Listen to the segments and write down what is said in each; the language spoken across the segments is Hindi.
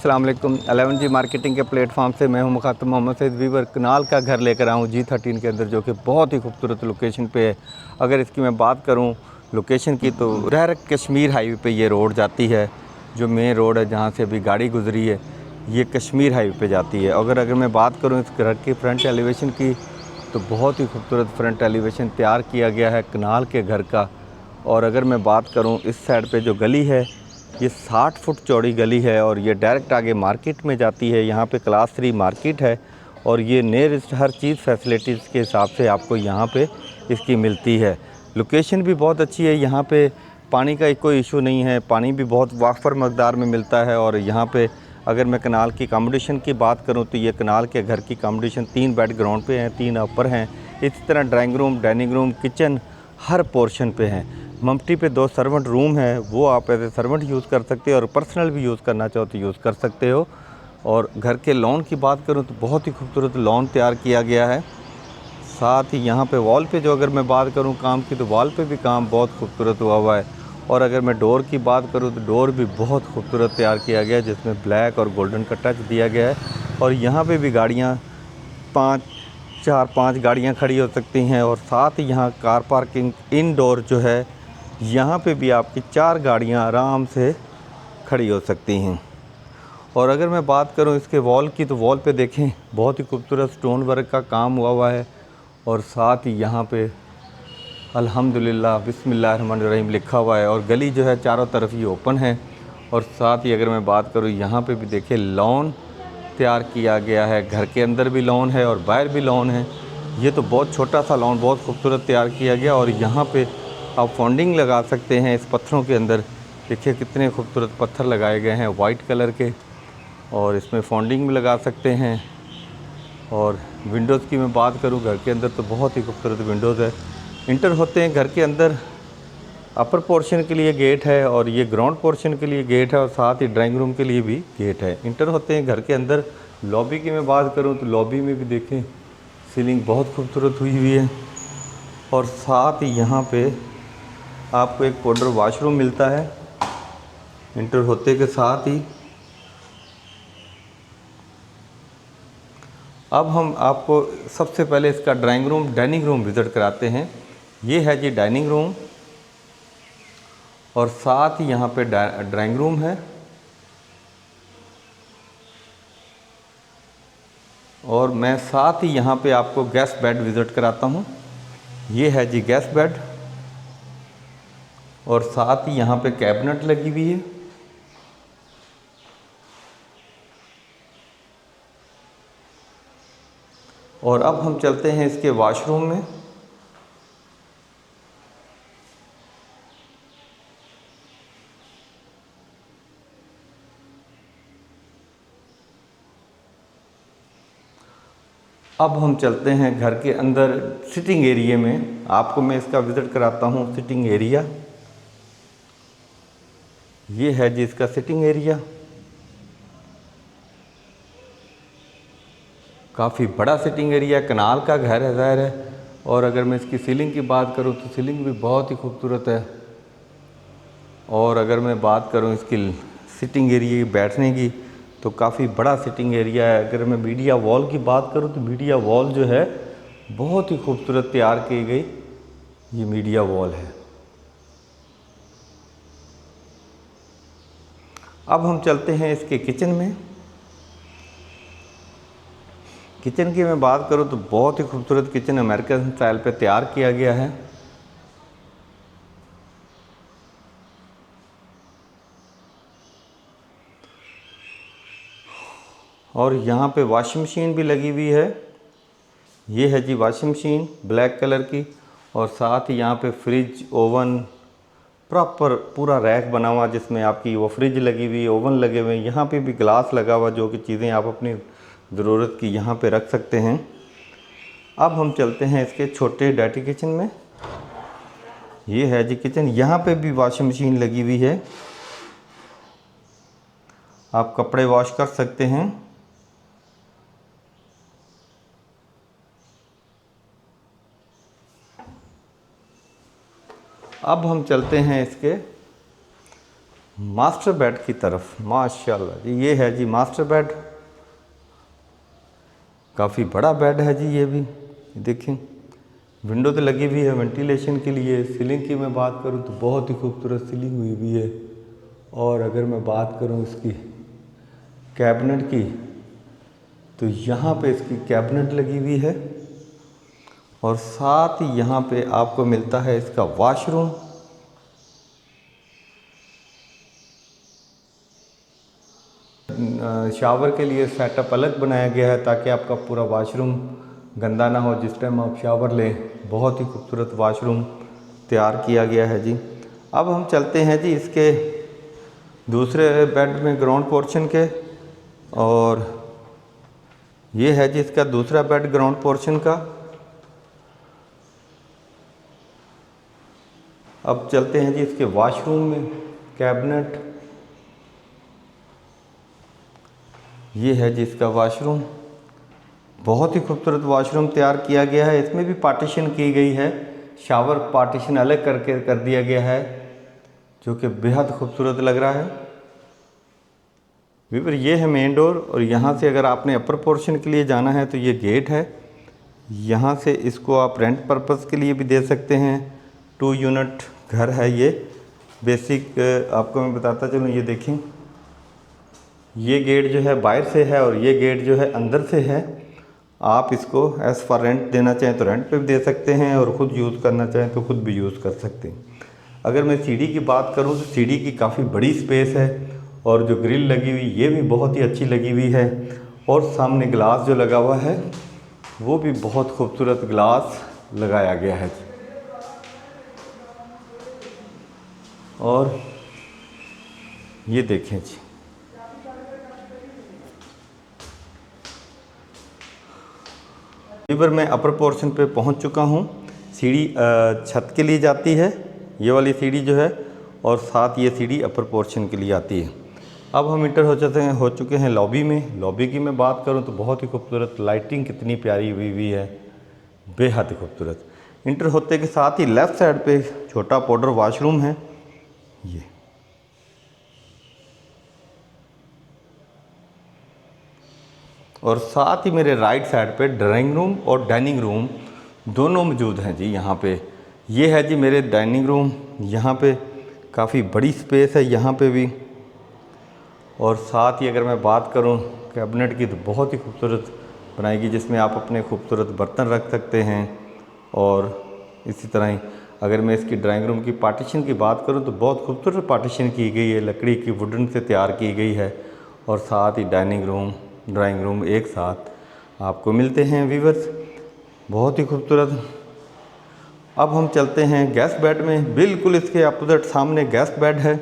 अस्सलाम वालेकुम। 11G मार्केटिंग के प्लेटफॉर्म से मैं हूं मुखातिब मोहम्मद सईद वीवर। कनाल का घर लेकर आया हूं G13 के अंदर, जो कि बहुत ही खूबसूरत लोकेशन पे है। अगर इसकी मैं बात करूं लोकेशन की, तो डायरेक्ट कश्मीर हाईवे पे ये रोड जाती है। जो मेन रोड है जहां से अभी गाड़ी गुजरी है, ये कश्मीर हाईवे पे जाती है। अगर मैं बात करूँ इस घर की फ्रंट एलिवेशन की, तो बहुत ही खूबसूरत फ्रंट एलिवेशन तैयार किया गया है कनाल के घर का। और अगर मैं बात करूँ इस साइड पे जो गली है, ये 60 फुट चौड़ी गली है और ये डायरेक्ट आगे मार्केट में जाती है। यहाँ पे क्लास 3 मार्केट है और ये नियरेस्ट हर चीज़ फैसिलिटीज़ के हिसाब से आपको यहाँ पे इसकी मिलती है। लोकेशन भी बहुत अच्छी है। यहाँ पे पानी का कोई इशू नहीं है, पानी भी बहुत वाफर मकदार में मिलता है। और यहाँ पे अगर मैं कनाल की अकोमोडेशन की बात करूँ, तो ये कनाल के घर की अकोमोडेशन 3 बेड ग्राउंड पे हैं, 3 अपर हैं। इसी तरह drawing room, dining room, kitchen हर पोर्शन पे हैं। मम्टी पे 2 सर्वेंट रूम है, वो आप एज ए सर्वेंट यूज़ कर सकते हो और पर्सनल भी यूज़ करना चाहो तो यूज़ कर सकते हो। और घर के लॉन की बात करूँ तो बहुत ही खूबसूरत लॉन तैयार किया गया है। साथ ही यहाँ पे वॉल पे जो अगर मैं बात करूँ काम की, तो वॉल पे भी काम बहुत खूबसूरत हुआ हुआ है। और अगर मैं डोर की बात करूँ तो डोर भी बहुत खूबसूरत तैयार किया गया है, जिसमें ब्लैक और गोल्डन का टच दिया गया है। और यहाँ पे भी गाड़ियाँ 4-5 गाड़ियाँ खड़ी हो सकती हैं। और साथ ही यहाँ कार पार्किंग इनडोर जो है, यहाँ पे भी आपकी 4 गाड़ियाँ आराम से खड़ी हो सकती हैं। और अगर मैं बात करूँ इसके वॉल की, तो वॉल पे देखें बहुत ही खूबसूरत स्टोन वर्क का काम हुआ है। और साथ ही यहाँ पे अल्हम्दुलिल्लाह बिस्मिल्लाहिर्रहमानिर्रहीम लिखा हुआ है। और गली जो है चारों तरफ ही ओपन है। और साथ ही अगर मैं बात करूँ, यहाँ पे भी देखिए लॉन तैयार किया गया है। घर के अंदर भी लॉन है और बाहर भी लॉन है। ये तो बहुत छोटा सा लॉन बहुत खूबसूरत तैयार किया गया। और यहाँ पे आप फॉन्डिंग लगा सकते हैं इस पत्थरों के अंदर। देखिए कितने खूबसूरत पत्थर लगाए गए हैं वाइट कलर के, और इसमें फॉन्डिंग भी लगा सकते हैं। और विंडोज़ की मैं बात करूं, घर के अंदर तो बहुत ही खूबसूरत विंडोज़ है। इंटर होते हैं घर के अंदर, अपर पोर्शन के लिए गेट है और ये ग्राउंड पोर्शन के लिए गेट है, और साथ ही ड्राइंग रूम के लिए भी गेट है। इंटर होते हैं घर के अंदर। लॉबी की मैं बात करूं तो लॉबी में भी देखें सीलिंग बहुत खूबसूरत हुई हुई है। और साथ ही यहाँ पे आपको एक पाउडर वॉशरूम मिलता है इंटर होते के साथ ही। अब हम आपको सबसे पहले इसका drawing room, dining room visit कराते हैं। ये है जी डाइनिंग रूम, और साथ ही यहाँ पे ड्राइंग रूम है। और मैं साथ ही यहाँ पे आपको गेस्ट बेड विज़िट कराता हूँ। ये है जी गेस्ट बेड, और साथ ही यहाँ पे कैबिनेट लगी हुई है। और अब हम चलते हैं इसके वॉशरूम में। अब हम चलते हैं घर के अंदर सिटिंग एरिया में। आपको मैं इसका विज़िट कराता हूँ सिटिंग एरिया। ये है जी इसका सिटिंग एरिया, काफ़ी बड़ा सिटिंग एरिया, कनाल का घर है ज़ाहिर है। और अगर मैं इसकी सीलिंग की बात करूँ तो सीलिंग भी बहुत ही खूबसूरत है। और अगर मैं बात करूँ इसकी सिटिंग एरिया की बैठने की, तो काफ़ी बड़ा सिटिंग एरिया है। अगर मैं मीडिया वॉल की बात करूँ तो मीडिया वॉल जो है बहुत ही खूबसूरत तैयार की गई ये मीडिया वॉल है। अब हम चलते हैं इसके किचन में। किचन की मैं बात करूं तो बहुत ही खूबसूरत किचन अमेरिकन स्टाइल पे तैयार किया गया है। और यहाँ पे वॉशिंग मशीन भी लगी हुई है। ये है जी वॉशिंग मशीन ब्लैक कलर की। और साथ ही यहाँ पे फ्रिज, ओवन, प्रॉपर पूरा रैक बना हुआ जिसमें आपकी वो फ्रिज लगी हुई, ओवन लगे हुए हैं। यहाँ पे भी ग्लास लगा हुआ जो कि चीज़ें आप अपनी ज़रूरत की यहाँ पे रख सकते हैं। अब हम चलते हैं इसके छोटे डर्टी किचन में। ये है जी किचन, यहाँ पे भी वॉशिंग मशीन लगी हुई है, आप कपड़े वॉश कर सकते हैं। अब हम चलते हैं इसके मास्टर बेड की तरफ। माशाल्लाह जी, ये है जी मास्टर बेड। काफ़ी बड़ा बेड है जी ये भी। देखें, विंडो तो लगी हुई है वेंटिलेशन के लिए। सीलिंग की मैं बात करूं तो बहुत ही खूबसूरत सीलिंग हुई हुई है। और अगर मैं बात करूं इसकी कैबिनेट की, तो यहाँ पे इसकी कैबिनेट लगी हुई है। और साथ ही यहाँ पे आपको मिलता है इसका वॉशरूम। शावर के लिए सेटअप अलग बनाया गया है ताकि आपका पूरा वॉशरूम गंदा ना हो जिस टाइम आप शावर लें। बहुत ही खूबसूरत वॉशरूम तैयार किया गया है जी। अब हम चलते हैं जी इसके दूसरे बेड में, ग्राउंड पोर्शन के। और ये है जी इसका दूसरा बेड ग्राउंड पोर्शन का। अब चलते हैं जी इसके वॉशरूम में। कैबिनेट, ये है जी इसका वॉशरूम। बहुत ही खूबसूरत वॉशरूम तैयार किया गया है। इसमें भी पार्टीशन की गई है, शावर पार्टीशन अलग करके कर दिया गया है, जो कि बेहद खूबसूरत लग रहा है। वीवर ये है मेन डोर। और यहाँ से अगर आपने अपर पोर्शन के लिए जाना है तो ये गेट है। यहाँ से इसको आप रेंट पर्पस के लिए भी दे सकते हैं। 2 यूनिट घर है ये। बेसिक आपको मैं बताता चलूँ, ये देखें, ये गेट जो है बाहर से है और ये गेट जो है अंदर से है। आप इसको एज़ फॉर रेंट देना चाहें तो रेंट पे भी दे सकते हैं और ख़ुद यूज़ करना चाहें तो ख़ुद भी यूज़ कर सकते हैं। अगर मैं सीढ़ी की बात करूं तो सीढ़ी की काफ़ी बड़ी स्पेस है। और जो ग्रिल लगी हुई ये भी बहुत ही अच्छी लगी हुई है। और सामने ग्लास जो लगा हुआ है वो भी बहुत खूबसूरत ग्लास लगाया गया है। और ये देखें जी, वीवर मैं अपर पोर्शन पे पहुंच चुका हूं। सीढ़ी छत के लिए जाती है, ये वाली सीढ़ी जो है, और साथ ये सीढ़ी अपर पोर्शन के लिए आती है। अब हम इंटर हो चुके हैं लॉबी में। लॉबी की मैं बात करूं तो बहुत ही खूबसूरत लाइटिंग कितनी प्यारी हुई हुई है, बेहद ही खूबसूरत। इंटर होते के साथ ही लेफ़्ट साइड पे छोटा पाउडर वॉशरूम है ये। और साथ ही मेरे राइट साइड पे ड्राइंग रूम और डाइनिंग रूम दोनों मौजूद हैं जी यहाँ पे। ये है जी मेरे डाइनिंग रूम। यहाँ पे काफ़ी बड़ी स्पेस है यहाँ पे भी। और साथ ही अगर मैं बात करूँ कैबिनेट की, तो बहुत ही खूबसूरत बनाएगी, जिसमें आप अपने खूबसूरत बर्तन रख सकते हैं। और इसी तरह ही अगर मैं इसकी ड्राइंग रूम की पार्टीशन की बात करूं तो बहुत खूबसूरत पार्टीशन की गई है, लकड़ी की वुडन से तैयार की गई है। और साथ ही डाइनिंग रूम ड्राइंग रूम एक साथ आपको मिलते हैं व्यूअर्स, बहुत ही खूबसूरत। अब हम चलते हैं गैस बेड में। बिल्कुल इसके अपोजिट सामने गैस बेड है।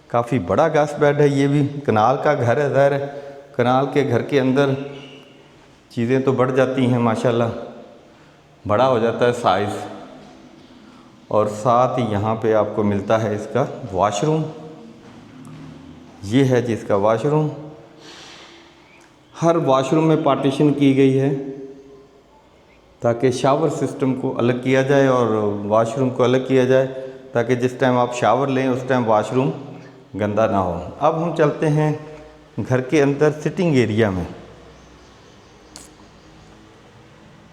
काफ़ी बड़ा गैस बेड है ये भी। कनाल का घर है, ज़ाहिर है कनाल के घर के अंदर चीज़ें तो बढ़ जाती हैं माशाल्लाह, बड़ा हो जाता है साइज़। और साथ ही यहाँ पे आपको मिलता है इसका वॉशरूम। ये है जी इसका वॉशरूम। हर वॉशरूम में पार्टीशन की गई है ताकि शावर सिस्टम को अलग किया जाए और वॉशरूम को अलग किया जाए, ताकि जिस टाइम आप शावर लें उस टाइम वॉशरूम गंदा ना हो। अब हम चलते हैं घर के अंदर सिटिंग एरिया में।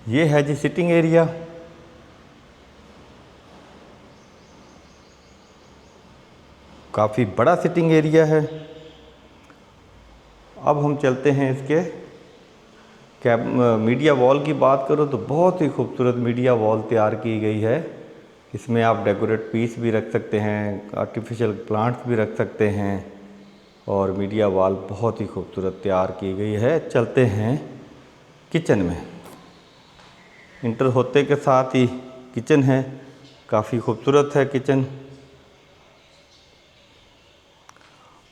ये है जी सिटिंग एरिया। काफ़ी बड़ा सिटिंग एरिया है। अब हम चलते हैं इसके मीडिया वॉल की बात करो तो बहुत ही खूबसूरत मीडिया वॉल तैयार की गई है। इसमें आप डेकोरेट पीस भी रख सकते हैं, आर्टिफिशियल प्लांट्स भी रख सकते हैं। और मीडिया वॉल बहुत ही खूबसूरत तैयार की गई है। चलते हैं किचन में। इंटर होते के साथ ही किचन है, काफ़ी खूबसूरत है किचन।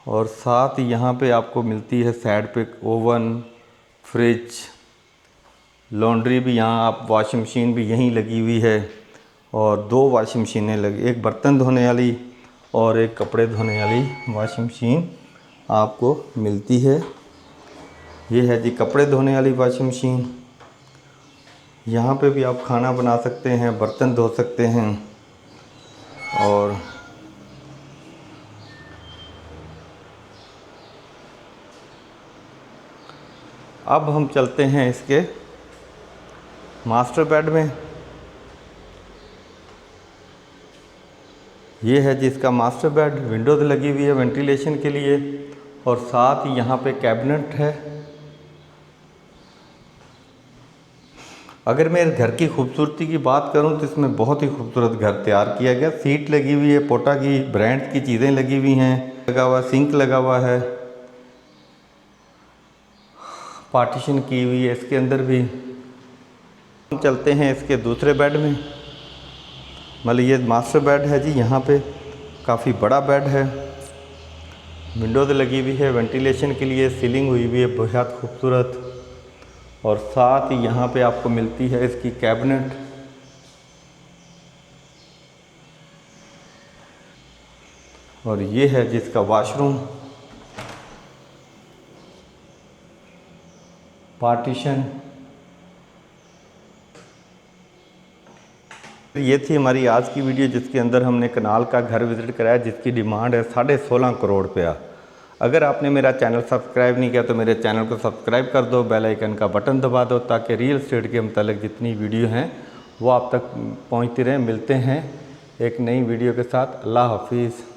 और साथ ही यहाँ पे आपको मिलती है साइड पे ओवन, फ्रिज, लॉन्ड्री भी यहाँ, आप वॉशिंग मशीन भी यहीं लगी हुई है। और 2 वॉशिंग मशीनें लगी, एक बर्तन धोने वाली और एक कपड़े धोने वाली वॉशिंग मशीन आपको मिलती है। ये है जी कपड़े धोने वाली वॉशिंग मशीन। यहाँ पे भी आप खाना बना सकते हैं, बर्तन धो सकते हैं। और अब हम चलते हैं इसके मास्टर बेड में। ये है जिसका मास्टर बेड, विंडोज़ लगी हुई है वेंटिलेशन के लिए और साथ ही यहाँ पे कैबिनेट है। अगर मैं इस घर की खूबसूरती की बात करूँ तो इसमें बहुत ही खूबसूरत घर तैयार किया गया। सीट लगी हुई है, पोटा की ब्रांड की चीज़ें लगी हुई हैं, लगा हुआ सिंक लगा हुआ है, पार्टीशन की हुई है इसके अंदर भी। हम चलते हैं इसके दूसरे बेड में। मतलब ये मास्टर बेड है जी, यहाँ पे काफ़ी बड़ा बेड है, विंडोज़ लगी हुई है वेंटिलेशन के लिए, सीलिंग हुई हुई है बहुत खूबसूरत और साथ ही यहाँ पे आपको मिलती है इसकी कैबिनेट। और ये है जिसका वॉशरूम, पार्टीशन। ये थी हमारी आज की वीडियो जिसके अंदर हमने कनाल का घर विज़िट कराया जिसकी डिमांड है 16.5 करोड़ रुपया। अगर आपने मेरा चैनल सब्सक्राइब नहीं किया तो मेरे चैनल को सब्सक्राइब कर दो, बेल आइकन का बटन दबा दो ताकि रियल एस्टेट के मतलब जितनी वीडियो हैं वो आप तक पहुंचती रहें। मिलते हैं एक नई वीडियो के साथ। अल्लाह हाफिज़।